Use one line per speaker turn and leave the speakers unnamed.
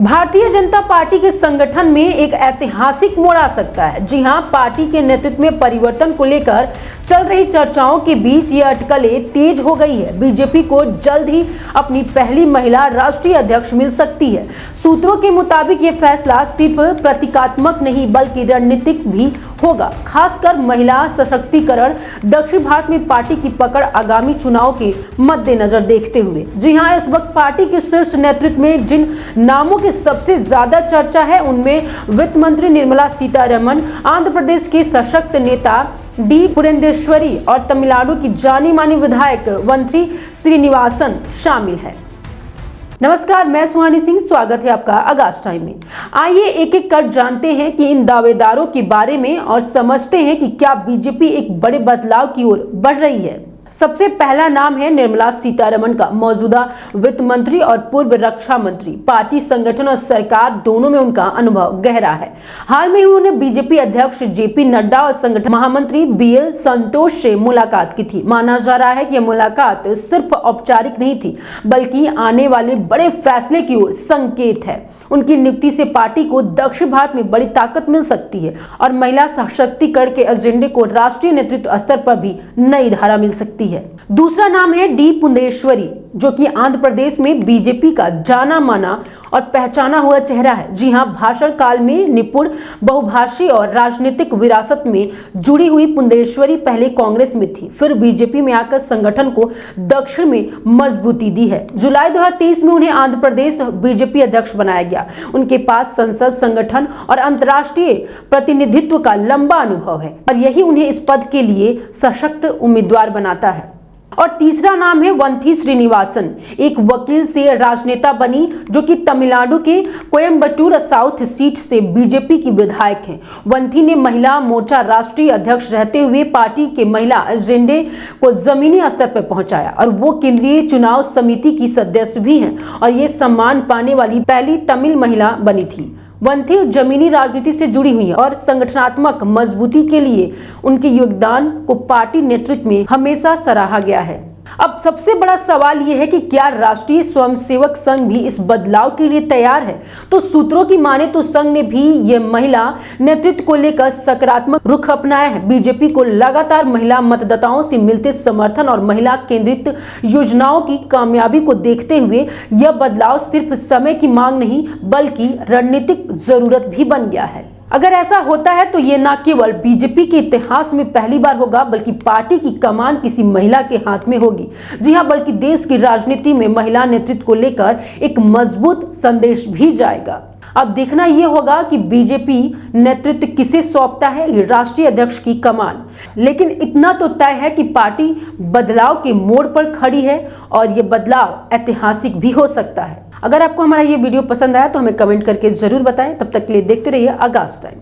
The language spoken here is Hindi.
भारतीय जनता पार्टी के संगठन में एक ऐतिहासिक मोड़ आ सकता है। जी हां, पार्टी के नेतृत्व में परिवर्तन को लेकर चल रही चर्चाओं के बीच ये अटकलें तेज हो गई है। बीजेपी को जल्द ही अपनी पहली महिला राष्ट्रीय अध्यक्ष मिल सकती है। सूत्रों के मुताबिक ये फैसला सिर्फ प्रतीकात्मक नहीं बल्कि रणनीतिक भी होगा, खासकर महिला सशक्तिकरण दक्षिण भारत में पार्टी की पकड़ आगामी चुनाव के मद्देनजर देखते हुए। जी हां, इस वक्त पार्टी के शीर्ष नेतृत्व में जिन नामों की सबसे ज्यादा चर्चा है उनमें वित्त मंत्री निर्मला सीतारमण, आंध्र प्रदेश के सशक्त नेता डी पुरंदेश्वरी और तमिलनाडु की जानी मानी विधायक वंथी श्रीनिवासन शामिल है। नमस्कार, मैं सुहानी सिंह, स्वागत है आपका आगाज टाइम में। आइए एक एक कर जानते हैं कि इन दावेदारों के बारे में और समझते हैं कि क्या बीजेपी एक बड़े बदलाव की ओर बढ़ रही है। सबसे पहला नाम है निर्मला सीतारमण का। मौजूदा वित्त मंत्री और पूर्व रक्षा मंत्री, पार्टी संगठन और सरकार दोनों में उनका अनुभव गहरा है। हाल में ही उन्होंने बीजेपी अध्यक्ष जेपी नड्डा और संगठन महामंत्री बीएल संतोष से मुलाकात की थी। माना जा रहा है कि यह मुलाकात सिर्फ औपचारिक नहीं थी बल्कि आने वाले बड़े फैसले की ओर संकेत है। उनकी नियुक्ति से पार्टी को दक्षिण भारत में बड़ी ताकत मिल सकती है और महिला सशक्तिकरण के एजेंडे को राष्ट्रीय नेतृत्व स्तर पर भी नई धारा मिल सकती है। दूसरा नाम है डी पुरंदेश्वरी, जो कि आंध्र प्रदेश में बीजेपी का जाना माना और पहचाना हुआ चेहरा है। जी हां, भाषण काल में निपुण, बहुभाषी और राजनीतिक विरासत में जुड़ी हुई पुरंदेश्वरी पहले कांग्रेस में थी, फिर बीजेपी में आकर संगठन को दक्षिण में मजबूती दी है। जुलाई 2023 में उन्हें आंध्र प्रदेश बीजेपी अध्यक्ष बनाया गया। उनके पास संसद, संगठन और अंतर्राष्ट्रीय प्रतिनिधित्व का लंबा अनुभव है और यही उन्हें इस पद के लिए सशक्त उम्मीदवार बनाता है। और तीसरा नाम है वंथी श्रीनिवासन, एक वकील से राजनेता बनी जो कि तमिलनाडु के कोयम्बटूर साउथ सीट से बीजेपी की विधायक हैं। वंथी ने महिला मोर्चा राष्ट्रीय अध्यक्ष रहते हुए पार्टी के महिला एजेंडे को जमीनी स्तर पर पहुंचाया और वो केंद्रीय चुनाव समिति की सदस्य भी हैं और ये सम्मान पाने वाली पहली तमिल महिला बनी थी। वंथी जमीनी राजनीति से जुड़ी हुई है और संगठनात्मक मजबूती के लिए उनके योगदान को पार्टी नेतृत्व में हमेशा सराहा गया है। अब सबसे बड़ा सवाल यह है कि क्या राष्ट्रीय स्वयंसेवक संघ भी इस बदलाव के लिए तैयार है। तो सूत्रों की माने तो संघ ने भी यह महिला नेतृत्व को लेकर सकारात्मक रुख अपनाया है। बीजेपी को लगातार महिला मतदाताओं से मिलते समर्थन और महिला केंद्रित योजनाओं की कामयाबी को देखते हुए यह बदलाव सिर्फ समय की मांग नहीं बल्कि रणनीतिक जरूरत भी बन गया है। अगर ऐसा होता है तो ये न केवल बीजेपी के इतिहास में पहली बार होगा बल्कि पार्टी की कमान किसी महिला के हाथ में होगी। जी हां, बल्कि देश की राजनीति में महिला नेतृत्व को लेकर एक मजबूत संदेश भी जाएगा। अब देखना यह होगा कि बीजेपी नेतृत्व किसे सौंपता है राष्ट्रीय अध्यक्ष की कमान। लेकिन इतना तो तय है कि पार्टी बदलाव के मोड़ पर खड़ी है और यह बदलाव ऐतिहासिक भी हो सकता है। अगर आपको हमारा ये वीडियो पसंद आया तो हमें कमेंट करके जरूर बताएं। तब तक के लिए देखते रहिए आगाज टाइम।